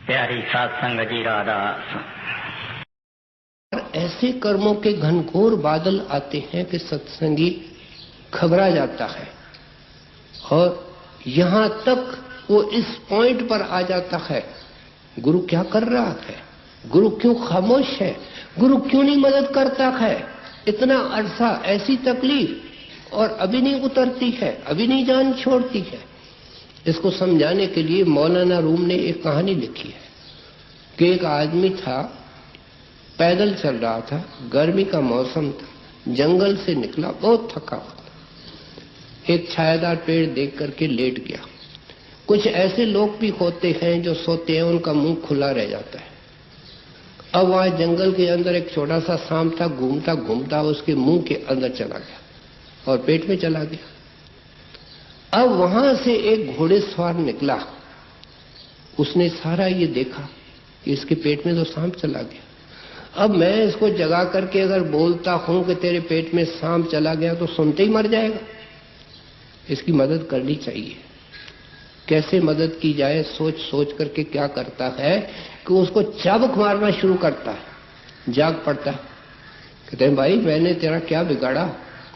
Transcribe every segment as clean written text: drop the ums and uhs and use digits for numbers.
प्यारी सत्संग जी राधा। ऐसे कर्मों के घनघोर बादल आते हैं कि सत्संगी घबरा जाता है और यहां तक वो इस पॉइंट पर आ जाता है, गुरु क्या कर रहा है, गुरु क्यों खामोश है, गुरु क्यों नहीं मदद करता है, इतना अरसा ऐसी तकलीफ और अभी नहीं उतरती है, अभी नहीं जान छोड़ती है। इसको समझाने के लिए मौलाना रूम ने एक कहानी लिखी है कि एक आदमी था, पैदल चल रहा था, गर्मी का मौसम था, जंगल से निकला, बहुत थका हुआ था, एक छायादार पेड़ देख करके लेट गया। कुछ ऐसे लोग भी होते हैं जो सोते हैं, उनका मुंह खुला रह जाता है। अब वहां जंगल के अंदर एक छोटा सा सांप था, घूमता घूमता उसके मुंह के अंदर चला गया और पेट में चला गया। अब वहां से एक घोड़ेसवार निकला, उसने सारा ये देखा कि इसके पेट में तो सांप चला गया। अब मैं इसको जगा करके अगर बोलता हूं कि तेरे पेट में सांप चला गया तो सुनते ही मर जाएगा। इसकी मदद करनी चाहिए। कैसे मदद की जाए सोच सोच करके क्या करता है कि उसको चाबुक मारना शुरू करता है। जाग पड़ता है, कहते हैं भाई मैंने तेरा क्या बिगाड़ा?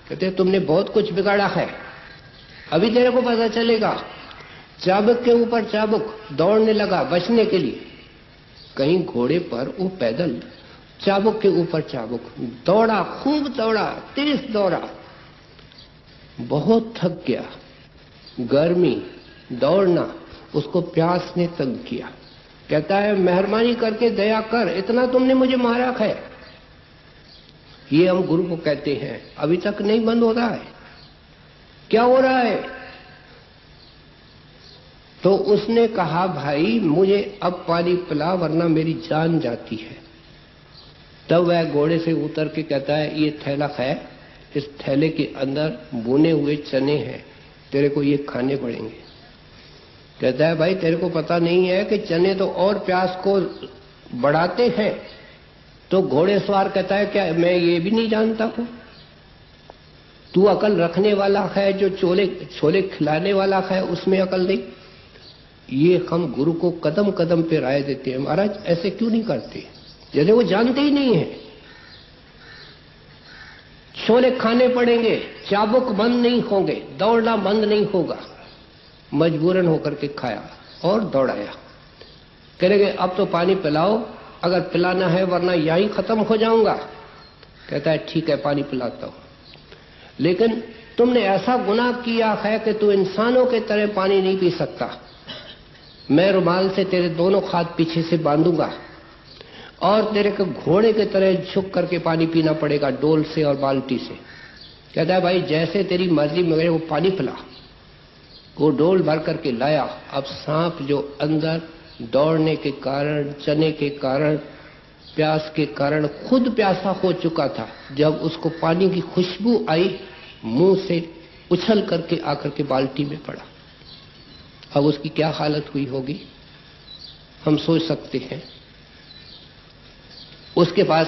कहते हैं तुमने बहुत कुछ बिगाड़ा है, अभी तेरे को पता चलेगा। चाबुक के ऊपर चाबुक, दौड़ने लगा बचने के लिए। कहीं घोड़े पर वो पैदल, चाबुक के ऊपर चाबुक, दौड़ा, खूब दौड़ा, तेज दौड़ा, बहुत थक गया। गर्मी, दौड़ना, उसको प्यास ने तंग किया। कहता है मेहरबानी करके दया कर, इतना तुमने मुझे मारा है। ये हम गुरु को कहते हैं, अभी तक नहीं बंद हो रहा है, क्या हो रहा है? तो उसने कहा भाई मुझे अब पानी पिला वरना मेरी जान जाती है। तब वह घोड़े से उतर के कहता है ये थैला है, इस थैले के अंदर भुने हुए चने हैं, तेरे को ये खाने पड़ेंगे। कहता है भाई तेरे को पता नहीं है कि चने तो और प्यास को बढ़ाते हैं। तो घोड़ेसवार कहता है क्या मैं ये भी नहीं जानता हूं? तू अकल रखने वाला है, जो छोले खिलाने वाला है उसमें अकल नहीं। ये हम गुरु को कदम कदम पे राय देते हैं, महाराज ऐसे क्यों नहीं करते, जैसे वो जानते ही नहीं है। छोले खाने पड़ेंगे, चाबुक बंद नहीं होंगे, दौड़ना बंद नहीं होगा। मजबूरन होकर के खाया और दौड़ाया। कहेंगे अब तो पानी पिलाओ, अगर पिलाना है वरना यहीं खत्म हो जाऊंगा। कहता है ठीक है पानी पिलाता हूं, लेकिन तुमने ऐसा गुनाह किया है कि तू इंसानों के तरह पानी नहीं पी सकता। मैं रुमाल से तेरे दोनों हाथ पीछे से बांधूंगा और तेरे को घोड़े के तरह झुक करके पानी पीना पड़ेगा, डोल से और बाल्टी से। कहता है भाई जैसे तेरी मर्जी, मेरे को पानी पिला। वो डोल भर करके लाया। अब सांप जो अंदर दौड़ने के कारण, चने के कारण, प्यास के कारण खुद प्यासा हो चुका था, जब उसको पानी की खुशबू आई मुंह से उछल करके आकर के बाल्टी में पड़ा। अब उसकी क्या हालत हुई होगी हम सोच सकते हैं। उसके पास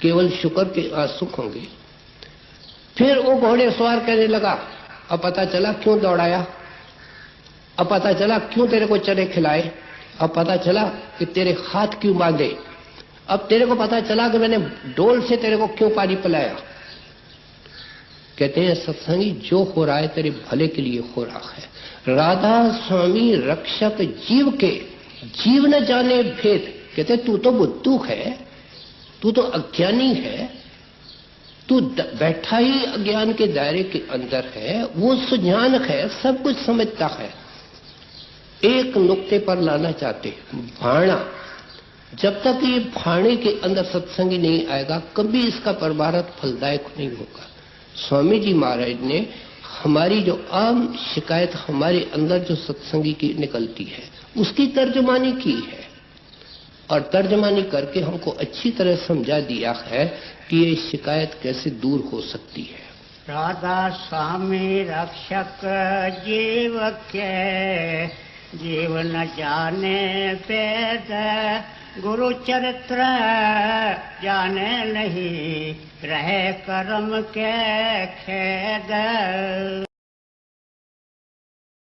केवल शुक्र के आंसू होंगे। फिर वो घोड़े सवार कहने लगा अब पता चला क्यों दौड़ाया, अब पता चला क्यों तेरे को चने खिलाए, अब पता चला कि तेरे हाथ क्यों बांधे, अब तेरे को पता चला कि मैंने डोल से तेरे को क्यों पानी पिलाया। कहते हैं सत्संगी जो हो रहा है तेरे भले के लिए हो रहा है। राधा स्वामी रक्षक जीव के, जीव न जाने भेद। कहते तू तो बुद्धू है, तू तो अज्ञानी है, तू बैठा ही अज्ञान के दायरे के अंदर है, वो सुजान है, सब कुछ समझता है। एक नुक्ते पर लाना चाहते भाणा, जब तक ये भाणे के अंदर सत्संगी नहीं आएगा कभी इसका परमार्थ फलदायक नहीं होगा। स्वामी जी महाराज ने हमारी जो आम शिकायत हमारे अंदर जो सत्संगी की निकलती है उसकी तर्जमानी की है और तर्जमानी करके हमको अच्छी तरह समझा दिया है कि ये शिकायत कैसे दूर हो सकती है। राधा स्वामी रक्षक जीव के, जीव न जाने वेद, गुरु चरित्र जाने नहीं, रहे कर्म के खेद।